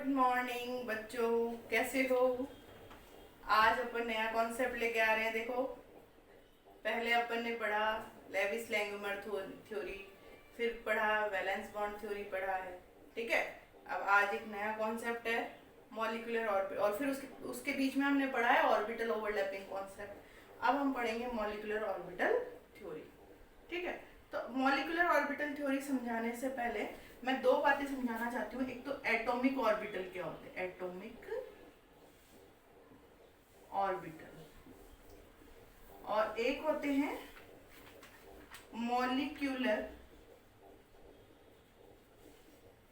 Morning बच्चों, कैसे हो। आज अपन नया कॉन्सेप्ट लेके आ रहे हैं। देखो, पहले अपन ने पढ़ा लेविस लैंगमर थ्योरी, फिर पढ़ा वैलेंस बॉन्ड थ्योरी पढ़ा है। ठीक है, अब आज एक नया कॉन्सेप्ट है मॉलिक्यूलर ऑर्बिटल, और फिर उसके बीच में हमने पढ़ा है ऑर्बिटल ओवरलैपिंग कॉन्सेप्ट। अब हम पढ़ेंगे मॉलिक्यूलर ऑर्बिटल थ्योरी। ठीक है, तो मॉलिक्यूलर ऑर्बिटल थ्योरी समझाने से पहले मैं दो बातें समझाना चाहती हूँ। एक तो एटॉमिक ऑर्बिटल क्या होते हैं, एटॉमिक ऑर्बिटल, और एक होते हैं मॉलिक्यूलर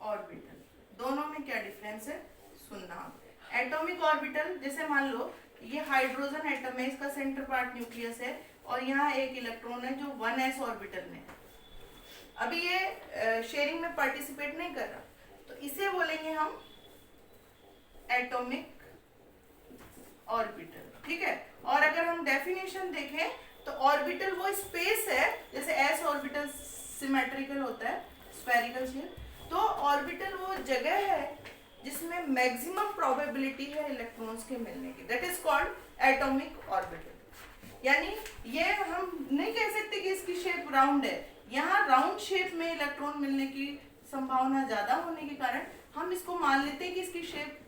ऑर्बिटल। दोनों में क्या डिफरेंस है सुनना। एटॉमिक ऑर्बिटल, जैसे मान लो ये हाइड्रोजन एटम है, इसका सेंटर पार्ट न्यूक्लियस है और यहाँ एक इलेक्ट्रॉन है जो 1s ऑर्बिटल में है। अभी ये शेयरिंग में पार्टिसिपेट नहीं कर रहा, तो इसे बोलेंगे हम एटॉमिक ऑर्बिटल। ठीक है, और अगर हम डेफिनेशन देखें तो ऑर्बिटल वो स्पेस है, जैसे एस ऑर्बिटल सिमेट्रिकल होता है, स्फेरिकल शेप, तो ऑर्बिटल वो जगह है जिसमें मैक्सिमम प्रोबेबिलिटी है इलेक्ट्रॉन्स के मिलने की, that is called atomic orbital. यानी ये हम नहीं कह सकते कि इसकी शेप राउंड है, यहाँ राउंड शेप में इलेक्ट्रॉन मिलने की संभावना ज्यादा होने के कारण हम इसको मान लेते हैं कि इसकी शेप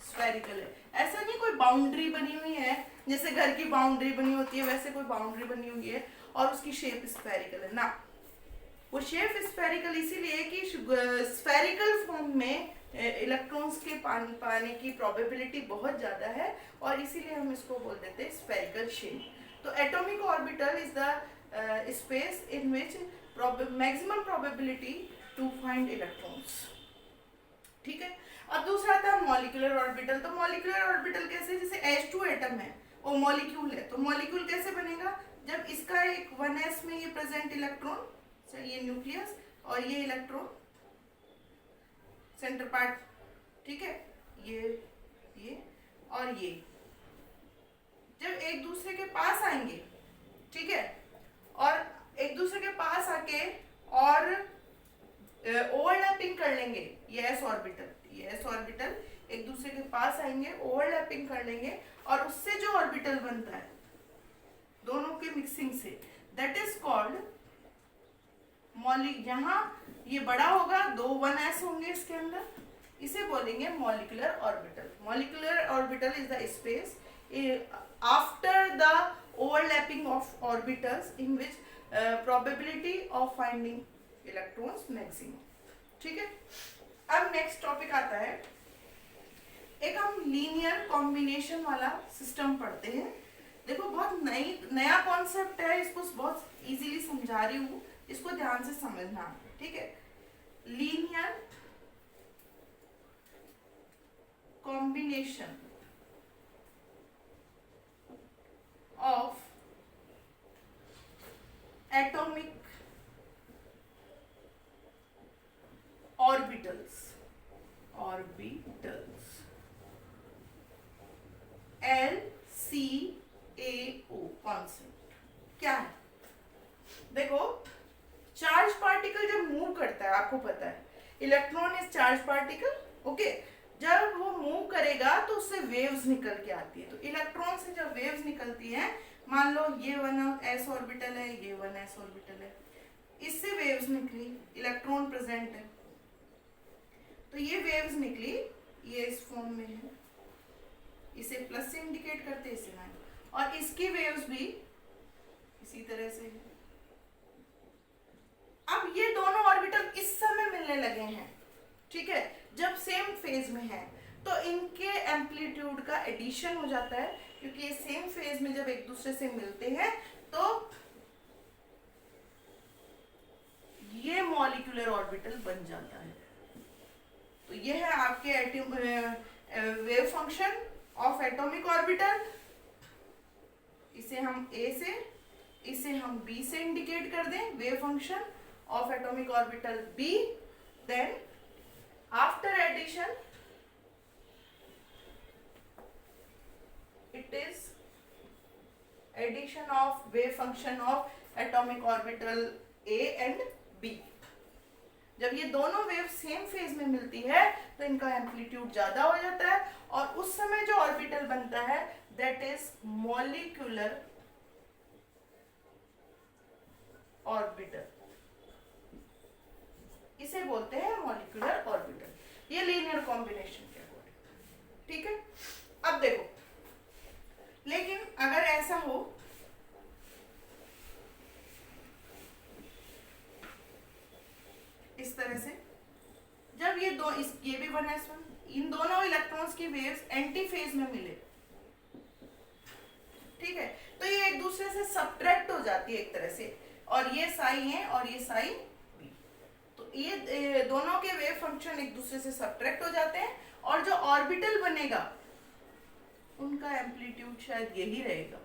स्फेरिकल है। ऐसा नहीं कोई बाउंड्री बनी हुई है, जैसे घर की बाउंड्री बनी होती है वैसे कोई बाउंड्री बनी हुई है और उसकी शेप स्फेरिकल है ना। वो शेप स्फेरिकल इसीलिए कि स्फेरिकल फॉर्म में इलेक्ट्रॉन्स के पाने की प्रोबेबिलिटी बहुत ज्यादा है और इसीलिए हम इसको बोल देते हैं स्फेरिकल शेप। तो atomic orbital is the space in which maximum probability to find electrons. ठीक है, अब दूसरा था मॉलिक्यूलर ऑर्बिटल। तो मॉलिक्यूलर ऑर्बिटल कैसे, जैसे H2 एटम है, वो मॉलिक्यूल है, तो मॉलिक्यूल कैसे बनेगा, जब इसका एक 1s में ये प्रेजेंट इलेक्ट्रॉन, ये न्यूक्लियस और ये इलेक्ट्रॉन सेंटर पार्ट, ठीक है, ये और ये जब एक दूसरे के पास आएंगे, ठीक है, और एक दूसरे के पास आके और ओवरलैपिंग कर लेंगे, ये एस ऑर्बिटल एक दूसरे के पास आएंगे, ओवरलैपिंग कर लेंगे और उससे जो ऑर्बिटल बनता है दोनों के मिक्सिंग से, दैट इज कॉल्ड यहाँ ये बड़ा होगा, दो 1s होंगे इसके अंदर, इसे बोलेंगे molecular orbital. Molecular orbital is the space after the overlapping of orbitals in which probability of finding electrons maximum. ठीक है, अब नेक्स्ट टॉपिक आता है, एक हम लीनियर कॉम्बिनेशन वाला सिस्टम पढ़ते हैं। देखो, बहुत नया कॉन्सेप्ट है, इसको बहुत इजीली समझा रही हूँ, इसको ध्यान से समझना। ठीक है, linear combination of atomic orbitals LCAO concept क्या है। देखो, चार्ज पार्टिकल जब मूव करता है, आपको पता है electron is charge particle, okay, जब वो मूव करेगा तो उससे वेव्स निकल के आती है। तो इलेक्ट्रॉन से जब वेव्स निकलती हैं, मान लो ये 1s ऑर्बिटल है, ये 1s ऑर्बिटल है, इससे वेव्स निकली, इलेक्ट्रॉन प्रेजेंट है, तो ये वेव्स निकली, ये इस फॉर्म में है, इसे प्लस से इंडिकेट करते हैं, इसे माइनस, और इसकी वेव्स भी इसी तरह से है। अब ये दोनों ऑर्बिटल इस समय मिलने लगे हैं, ठीक है, जब सेम फेज में है, तो इनके एम्पलीट्यूड का एडिशन हो जाता है, क्योंकि ये सेम फेज में जब एक दूसरे से मिलते हैं तो ये मॉलिक्यूलर ऑर्बिटल बन जाता है। तो ये है आपके wave function of atomic orbital. इसे हम A से, इसे हम B से इंडिकेट कर दें, wave function of atomic orbital B, then after addition it is addition of wave function of atomic orbital A and B. जब ये दोनों वेव सेम फेज में मिलती है तो इनका एम्पलीट्यूड ज्यादा हो जाता है और उस समय जो ऑर्बिटल बनता है दैट इज मॉलिक्यूलर ऑर्बिटल, इसे बोलते हैं मॉलिक्यूलर ऑर्बिटल। ये लीनियर कॉम्बिनेशन के अकॉर्डिंग, ठीक है। अब देखो, लेकिन अगर ऐसा हो इस तरह से, जब ये दो ये भी 1s1, इन दोनों इलेक्ट्रॉन्स की वेव्स एंटी फेज में मिले, ठीक है, तो ये एक दूसरे से सब्ट्रैक्ट हो जाती है एक तरह से, और ये साई है और ये साई बी, तो ये दोनों के वेव फंक्शन एक दूसरे से सब्ट्रैक्ट हो जाते हैं और जो ऑर्बिटल बनेगा उनका एम्पलीट्यूड शायद यही रहेगा।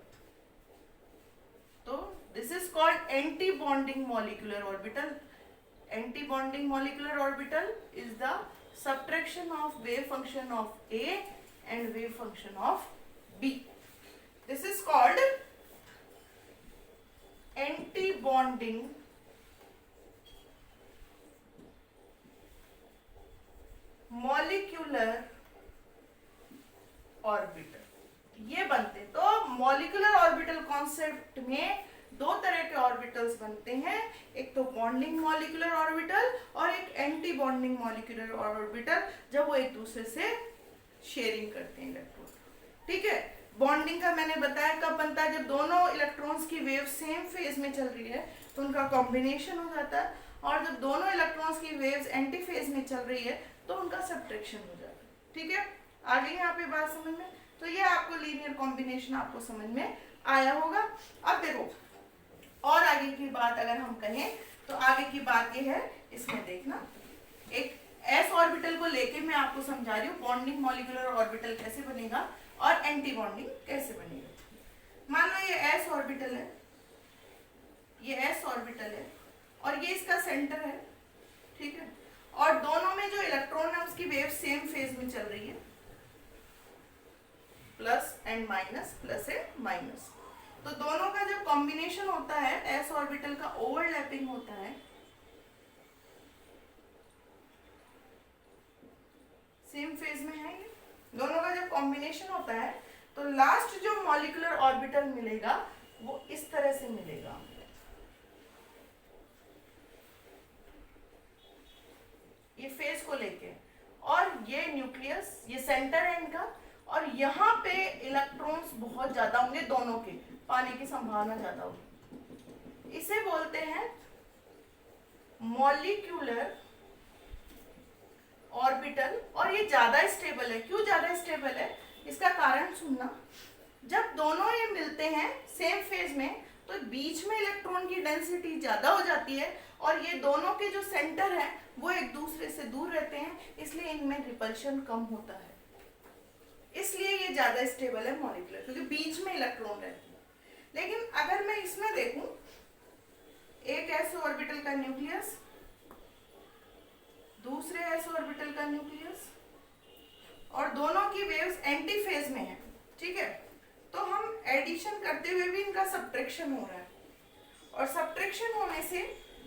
तो this is called anti bonding molecular orbital. Anti-bonding molecular orbital is the subtraction of wave function of A and wave function of B. This is called anti-bonding molecular orbital. ये बनते, तो molecular orbital concept में दो तरह के orbitals बनते हैं, एक तो बॉन्डिंग मॉलिक्यूलर ऑर्बिटल और एक एंटी बॉन्डिंग मॉलिक्यूलर ऑर्बिटल, जब वो एक दूसरे से शेयरिंग करते हैं इलेक्ट्रॉन, ठीक है। बॉन्डिंग का मैंने बताया कब बनता है, जब दोनों इलेक्ट्रॉन्स की वेव सेम फेज में चल रही है तो उनका कॉम्बिनेशन हो जाता है, और जब दोनों इलेक्ट्रॉन्स की वेव्स एंटी फेज में चल रही है तो उनका सब्ट्रैक्शन हो जाता है, ठीक है। आगे यहाँ पे बात समझ में, तो ये आपको लीनियर कॉम्बिनेशन आपको समझ में आया होगा। अब देखो, और आगे की बात अगर हम कहें तो आगे की बात ये है, इसमें देखना, एक एस ऑर्बिटल को लेके मैं आपको समझा रही हूँ बॉन्डिंग मॉलिक्यूलर ऑर्बिटल कैसे बनेगा और एंटी बॉन्डिंग कैसे बनेगा। मान लो ये एस ऑर्बिटल है, ये एस ऑर्बिटल है और ये इसका सेंटर है, ठीक है, और दोनों में जो इलेक्ट्रॉन है उसकी वेव सेम फेज में चल रही है, plus and minus, plus and minus. तो दोनों का जब कॉम्बिनेशन होता है, एस ऑर्बिटल का ओवरलैपिंग होता है, सेम फेज में है ये, दोनों का जब कॉम्बिनेशन होता है तो लास्ट जो मॉलिक्यूलर ऑर्बिटल मिलेगा वो इस तरह से मिलेगा, ये फेज को लेके, और ये न्यूक्लियस, ये सेंटर है इनका, और यहाँ पे इलेक्ट्रॉन्स बहुत ज्यादा होंगे, दोनों के पाने की संभावना ज्यादा होगी, इसे बोलते हैं मॉलिक्यूलर ऑर्बिटल। और ये ज्यादा स्टेबल है। क्यों ज्यादा स्टेबल है, इसका कारण सुनना, जब दोनों ये मिलते हैं सेम फेज में तो बीच में इलेक्ट्रॉन की डेंसिटी ज्यादा हो जाती है, और ये दोनों के जो सेंटर हैं वो एक दूसरे से दूर रहते हैं, इसलिए इनमें रिपल्शन कम होता है, इसलिए ये ज्यादा स्टेबल है मॉलिक्यूलर, क्योंकि बीच में इलेक्ट्रॉन रहते हैं। लेकिन अगर मैं इसमें देखूं, एक एस ऑर्बिटल का न्यूक्लियस, दूसरे एस ऑर्बिटल का न्यूक्लियस, और दोनों की वेव्स एंटी फेज में है, ठीक है, तो हम एडिशन करते हुए भी इनका सब्ट्रैक्शन हो रहा है, और सब्ट्रैक्शन होने से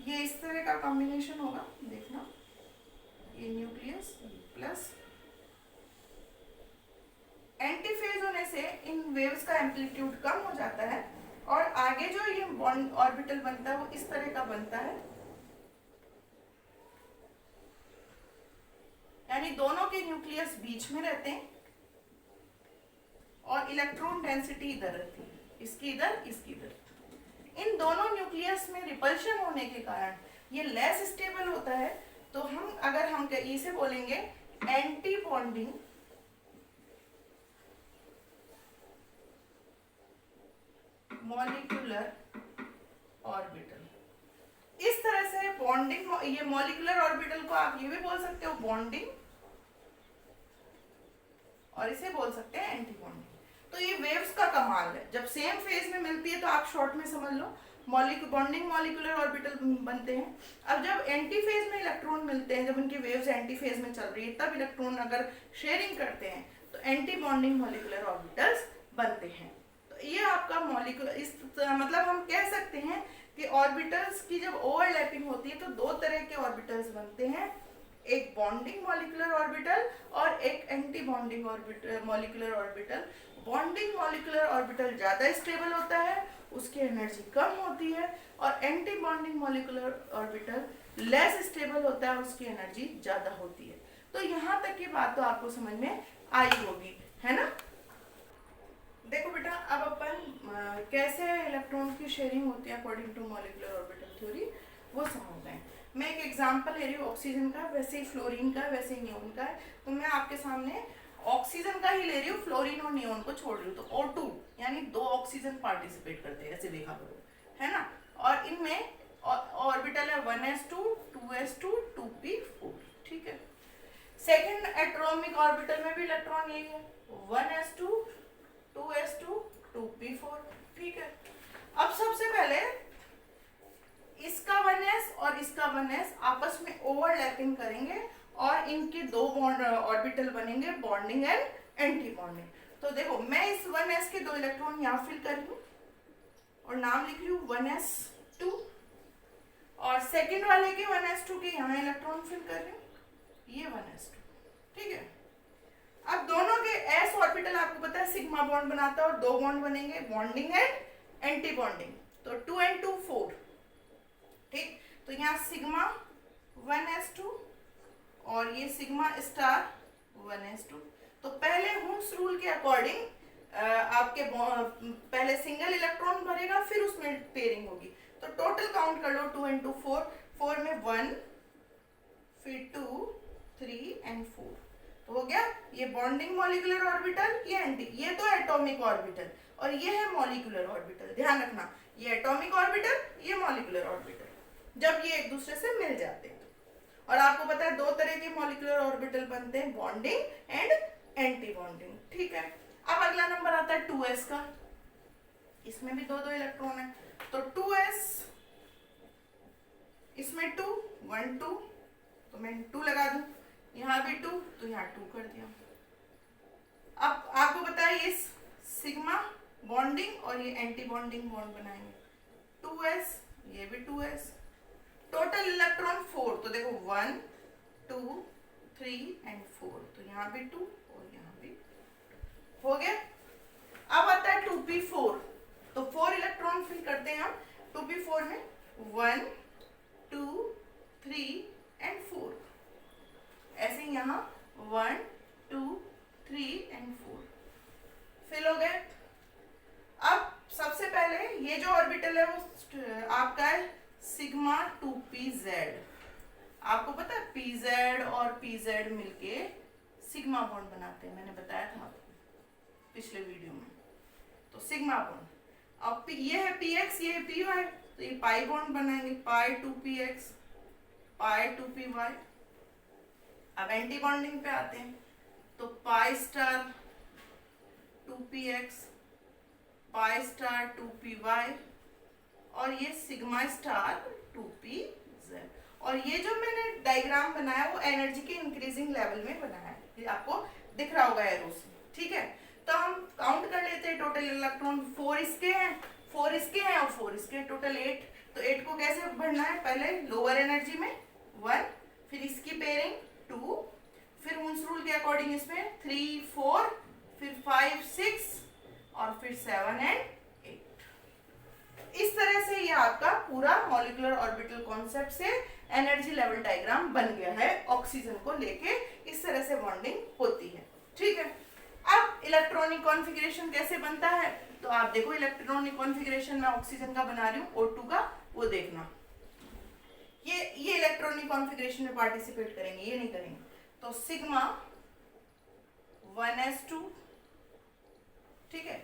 ये इस तरह का कॉम्बिनेशन होगा, देखना, ये न्यूक्लियस प्लस एंटी फेज होने से इन वेव्स का एम्पलीट्यूड कम हो जाता है, और आगे जो ये बॉन्ड ऑर्बिटल बनता है वो इस तरह का बनता है, यानी दोनों के न्यूक्लियस बीच में रहते हैं और इलेक्ट्रॉन डेंसिटी इधर रहती है, इसकी इधर, इसकी इधर। इन दोनों न्यूक्लियस में रिपल्शन होने के कारण ये लेस स्टेबल होता है, तो हम अगर हम इसे बोलेंगे एंटी बॉन्डिंग मॉलिक्यूलर ऑर्बिटल। इस तरह से बॉन्डिंग, ये मॉलिक्यूलर ऑर्बिटल को आप ये भी बोल सकते हो बॉन्डिंग, और इसे बोल सकते हैं एंटी बॉन्डिंग। तो ये वेव्स का कमाल है, जब सेम फेज में मिलती है तो आप शॉर्ट में समझ लो बॉन्डिंग मॉलिक्यूलर ऑर्बिटल बनते हैं। अब जब एंटी फेज में इलेक्ट्रॉन मिलते हैं, जब उनकी वेव्स एंटी फेज में चल रही है, तब इलेक्ट्रॉन अगर शेयरिंग करते हैं तो एंटी बॉन्डिंग मॉलिक्यूलर ऑर्बिटल्स बनते हैं। तो ये आपका मॉलिक्यूलर, इस मतलब हम कह सकते हैं कि ऑर्बिटल्स की जब ओवरलैपिंग होती है तो दो तरह के ऑर्बिटल्स बनते हैं, एक बॉन्डिंग मॉलिक्यूलर ऑर्बिटल और एक anti bonding orbital molecular orbital. Bonding molecular orbital ज़्यादा स्टेबल होता है, उसकी एनर्जी कम होती है, और anti bonding molecular orbital less stable होता है, उसकी एनर्जी ज़्यादा होती है। तो यहाँ तक की बात तो आपको समझ में आई होगी, है ना। देखो बेटा, अब अपन कैसे इलेक्ट्रॉन की शेयरिंग होती है according to molecular orbital theory वो समझते हैं। मैं एक एग्जांपल ले रही हूँ ऑक्सीजन का, वैसे ही फ्लोरीन का, वैसे ही नियोन का है। तो मैं आपके सामने ऑक्सीजन का ही ले रही हूँ, फ्लोरीन और नियोन को छोड़ रही हूँ। तो O2 यानी 2 ऑक्सीजन पार्टिसिपेट करते हैं, ऐसे देखा करो, है ना। और इनमें ऑर्बिटल है 1s2, 2s2, 2p4, ठीक है। सेकेंड एटॉमिक ऑर्बिटल में भी इलेक्ट्रॉन यही है, 1s2, 2s2, 2p4, ठीक है। अब सबसे पहले इसका 1s और इसका 1s आपस में ओवरलैपिंग करेंगे और इनके दो बॉन्ड ऑर्बिटल बनेंगे, बॉन्डिंग एंड एंटी बॉन्डिंग। तो देखो, मैं इस 1s के 2 इलेक्ट्रॉन यहाँ फिल कर रही हूँ और नाम लिख रही हूँ 1s2, और सेकेंड वाले के 1s2 के यहाँ इलेक्ट्रॉन फिल कर रही हूँ, ये 1s2, ठीक है। अब दोनों के s ऑर्बिटल आपको पता है सिग्मा बॉन्ड बनाता है और 2 बॉन्ड बनेंगे, बॉन्डिंग एंड एंटी बॉन्डिंग। तो 2 and 2 4, ठीक। तो यहाँ सिग्मा 1s2 और ये सिग्मा स्टार 1s2। तो पहले हुड्स रूल के अकॉर्डिंग आपके पहले सिंगल इलेक्ट्रॉन भरेगा, फिर उसमें पेयरिंग होगी। तो टोटल काउंट कर लो, 2 and 2 4, 4 में 1, फिर 2, 3 and 4। तो हो गया ये बॉन्डिंग मॉलिक्यूलर ऑर्बिटल, ये एंटी, ये तो एटॉमिक ऑर्बिटल, और ये है मॉलिक्यूलर ऑर्बिटल। ध्यान रखना, ये एटॉमिक ऑर्बिटल, ये मॉलिक्यूलर ऑर्बिटल, जब ये एक दूसरे से मिल जाते हैं। और आपको पता है 2 तरह के मॉलिक्यूलर ऑर्बिटल बनते हैं, बॉन्डिंग एंड एंटी बॉन्डिंग, ठीक है। अब अगला नंबर आता है 2s का, इसमें भी 2 इलेक्ट्रॉन है। तो 2s, इसमें 2, 1 2, तो मैं 2 लगा दूं, यहाँ भी 2, तो यहाँ 2 कर दिया। अब आपको पता है ये सिग्मा बॉन्डिंग और ये एंटी बॉन्डिंग बॉन्ड बनाएंगे, 2s, ये भी 2s, टोटल इलेक्ट्रॉन 4। तो देखो 1 2 3 and 4, तो यहाँ भी 2 और यहाँ भी हो गया। अब आता है 2p4, तो 4 इलेक्ट्रॉन फिल करते हैं हम 2p4 में, 1 2 3 and 4, ऐसे यहाँ 1 2 3 and 4 फिल हो गए। अब सबसे पहले ये जो ऑर्बिटल है वो आपका है सिग्मा 2pz। आपको पता है pz और pz मिलके सिग्मा बॉन्ड बनाते हैं, मैंने बताया था आपको पिछले वीडियो में। तो सिग्मा बॉन्ड, अब ये है px, ये है py, तो ये पाई बॉन्ड बनाएंगे, पाई 2px, पाई 2py। अब एंटी बॉन्डिंग पे आते हैं, तो pi star 2px, pi star 2py, और ये सिग्मा स्टार 2pz। और ये जो मैंने डायग्राम बनाया वो एनर्जी के इंक्रीजिंग लेवल में बनाया है, ये आपको दिख रहा होगा एरो से, ठीक है। तो हम काउंट कर लेते हैं, टोटल इलेक्ट्रॉन 4 इसके हैं, 4 इसके हैं और 4 इसके, टोटल 8। तो 8 को कैसे भरना है, पहले लोअर एनर्जी में 1, फिर इसकी पेयरिंग 2, फिर हुड्स रूल के अकॉर्डिंग इसमें 3 4, फिर 5 6 और फिर 7 and 8। इस तरह से ये आपका पूरा मॉलिक्यूलर ऑर्बिटल कॉन्सेप्ट से एनर्जी लेवल डायग्राम बन गया है। ऑक्सीजन को लेके इस तरह से बॉन्डिंग होती है, ठीक है। अब इलेक्ट्रॉनिक कॉन्फ़िगरेशन कैसे बनता है, तो आप देखो इलेक्ट्रॉनिक कॉन्फ़िगरेशन में ऑक्सीजन का बना रही हूँ, O2 का, वो देखना। ये इलेक्ट्रॉनिक कॉन्फ़िगरेशन में पार्टिसिपेट करेंगे, ये नहीं करेंगे। तो सिग्मा 1s2, ठीक है,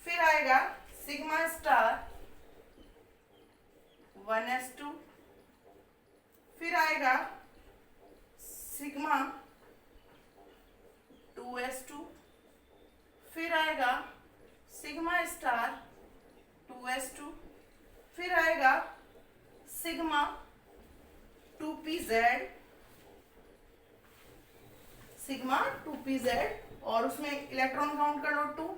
फिर आएगा सिग्मा स्टार 1s2, फिर आएगा सिग्मा 2s2, फिर आएगा सिग्मा स्टार 2s2, फिर आएगा सिग्मा 2pz, सिग्मा 2pz, और उसमें इलेक्ट्रॉन काउंट कर लो 2,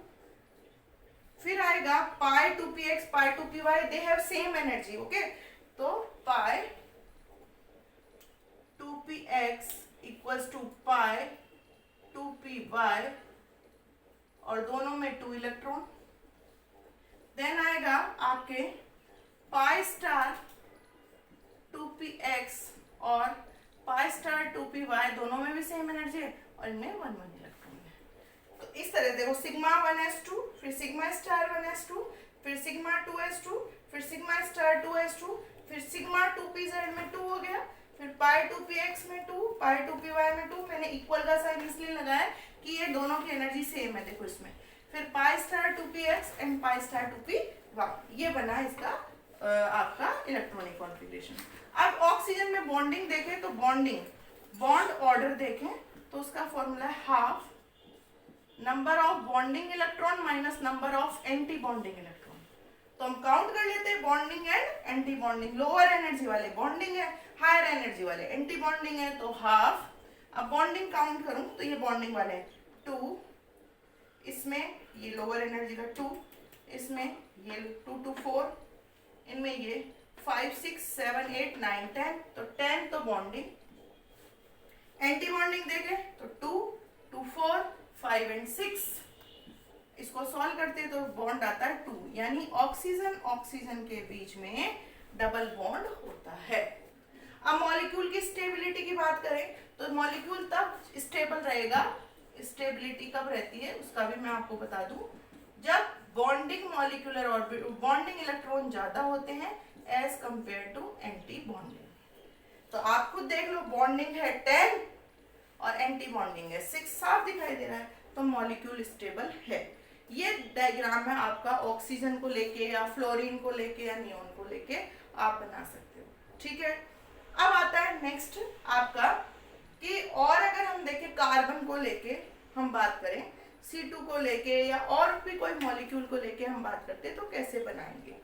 फिर आएगा pi two p x pi two p y, they have same energy, okay. तो pi two p x equals to pi two p y, और दोनों में 2 इलेक्ट्रॉन। देन आएगा आपके pi star two p x और pi star two p y, दोनों में भी सेम एनर्जी है और इनमें 1 1 इलेक्ट्रॉन है। तो इस तरह देखो सिग्मा 1s2, फिर सिग्मा स्टार 1s2, फिर सिग्मा 2s2, फिर सिग्मा स्टार 2s2, फिर सिग्मा 2pz में 2 हो गया, फिर पाई 2px में 2, पाई 2py में 2। मैंने इक्वल का साइन इसलिए लगाया कि ये दोनों की एनर्जी सेम है, देखो इसमें। फिर pi star 2px and pi star 2py, ये बना इसका आपका इलेक्ट्रॉनिक कॉन्फ़िगरेशन। अब ऑक्सीजन में बॉन्डिंग देखें तो बॉन्ड ऑर्डर देखें तो उसका फॉर्मूला है half number of bonding electron minus number of anti bonding electron. तो हम काउंट कर लेते हैं bonding and anti bonding. Lower energy वाले बॉन्डिंग है, हायर एनर्जी वाले एंटी बॉन्डिंग है, तो हाफ। अब बॉन्डिंग काउंट करूं तो ये बॉन्डिंग वाले 2, इसमें ये लोअर एनर्जी का 2, इसमें ये 2 to 4, इनमें ये 5 6 7 8 9 10, तो 10 तो बॉन्डिंग। एंटी बॉन्डिंग देखें तो 2 2 4 5 एंड 6, इसको सॉल्व करते हैं तो बॉन्ड आता है 2, यानी ऑक्सीजन के बीच में डबल बॉन्ड होता है। अब मॉलिक्यूल की स्टेबिलिटी की बात करें तो मॉलिक्यूल तब स्टेबल रहेगा, स्टेबिलिटी कब रहती है उसका भी मैं आपको बता दूं, जब bonding molecular orbit bonding electron ज्यादा होते हैं as compare to anti bonding. तो आप खुद देख लो, बॉन्डिंग है 10 और एंटी बॉन्डिंग है 6, साफ दिखाई दे रहा है, तो मॉलिक्यूल स्टेबल है। ये डायग्राम है आपका ऑक्सीजन को लेके या फ्लोरीन को लेके या नियोन को लेके आप बना सकते हो, ठीक है। अब आता है नेक्स्ट आपका कि और अगर हम देखें कार्बन को लेके हम बात करें, C2 को लेके या और भी कोई मॉलिक्यूल को लेके हम बात करते हैं तो कैसे बनाएंगे।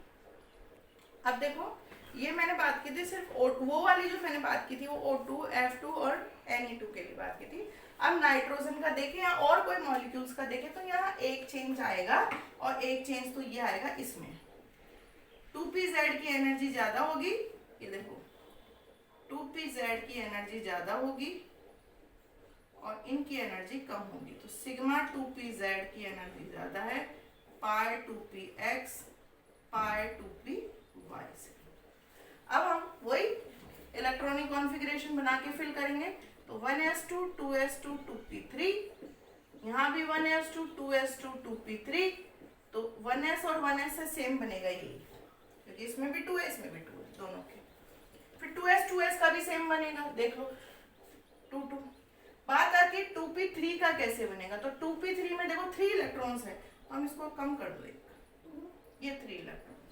अब देखो ये मैंने बात की थी सिर्फ वो वाली जो मैंने बात की थी वो O2, F2 और Ne2 के लिए बात की थी। अब नाइट्रोजन का देखें या और कोई मॉलिक्यूल्स का देखें तो यहाँ एक चेंज आएगा और एक चेंज तो ये आएगा, इसमें 2pz की एनर्जी ज्यादा होगी, ये देखो 2pz की एनर्जी ज्यादा होगी और इनकी एनर्जी कम होगी, तो सिग्मा 2pz की एनर्जी ज्यादा है पाई 2px पाई 2py से। अब हम वही इलेक्ट्रॉनिक कॉन्फ़िगरेशन बना के फिल करेंगे, तो 1s2 2s2 2p3, यहाँ भी 1s2 2s2 2p3, तो 1s और 1s से सेम बनेगा ये, क्योंकि इसमें भी 2 है इसमें भी 2 है दोनों के। फिर 2s का भी सेम बनेगा, देख लो 2 2। बात आती है 2p3 का कैसे बनेगा, तो 2p3 में देखो 3 इलेक्ट्रॉन्स है, हम इसको कम कर दो, ये 3 इलेक्ट्रॉन्स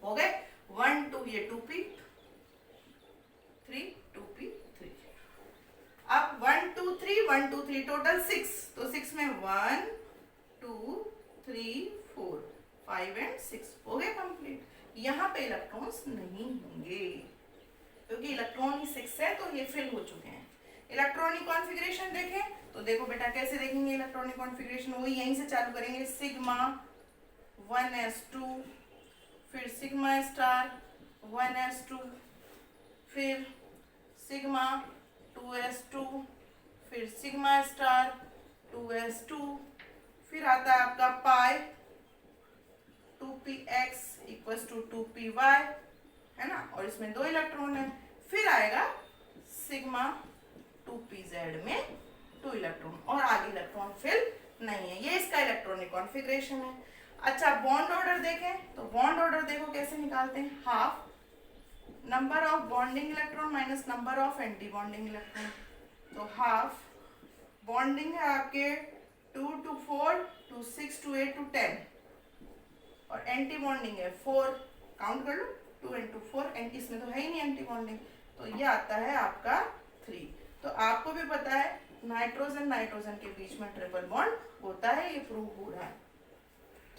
हो गए, 1 2, ये 2p3 2p3। अब 1 2 3 1 2 3 टोटल 6, तो 6 में 1 2 3 4 5 एंड 6 हो गए कंप्लीट। यहाँ पे इलेक्ट्रॉन्स नहीं होंगे क्योंकि इलेक्ट्रॉन ही 6 है, तो ये फिल हो चुके हैं। इलेक्ट्रॉनिक कॉन्फ़िगरेशन देखें तो देखो बेटा कैसे देखेंगे इलेक्ट्रॉनिक कॉन्फ़िगरेशन, वही यहीं से चालू करेंगे, सिग्मा 1s2, फिर सिग्मा स्टार 1s2, फिर सिग्मा 2s2, फिर सिग्मा स्टार 2s2, फिर आता है आपका पाई 2px इक्वल्स टू 2py, है ना, और इसमें 2 इलेक्ट्रॉन है। फिर आएगा सिग्मा 2pz में 2 इलेक्ट्रॉन और आगे इलेक्ट्रॉन फिल नहीं है, ये इसका इलेक्ट्रॉनिक कॉन्फ़िगरेशन है। अच्छा बॉन्ड ऑर्डर देखें तो बॉन्ड ऑर्डर देखो कैसे निकालते हैं, half number of bonding electron minus number of anti bonding electron, तो हाफ बॉन्डिंग है आपके 2 to 4 to 6 to 8 to 10 और एंटी बॉन्डिंग है 4, काउंट कर लो 2 into 4, एंटी इसमें तो है ही नहीं एंटी बॉन्डिंग, तो ये आता है आपका 3। तो आपको भी पता है नाइट्रोजन के बीच में ट्रिपल बॉन्ड होता है, ये प्रूव हो रहा है,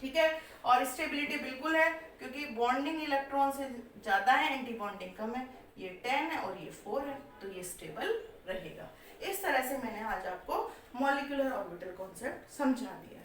ठीक है। और स्टेबिलिटी बिल्कुल है क्योंकि बॉन्डिंग इलेक्ट्रॉन से ज्यादा है, एंटी बॉन्डिंग कम है, ये 10 है और ये 4 है, तो ये स्टेबल रहेगा। इस तरह से मैंने आज आपको मॉलिक्यूलर ऑर्बिटल कॉन्सेप्ट समझा दिया है।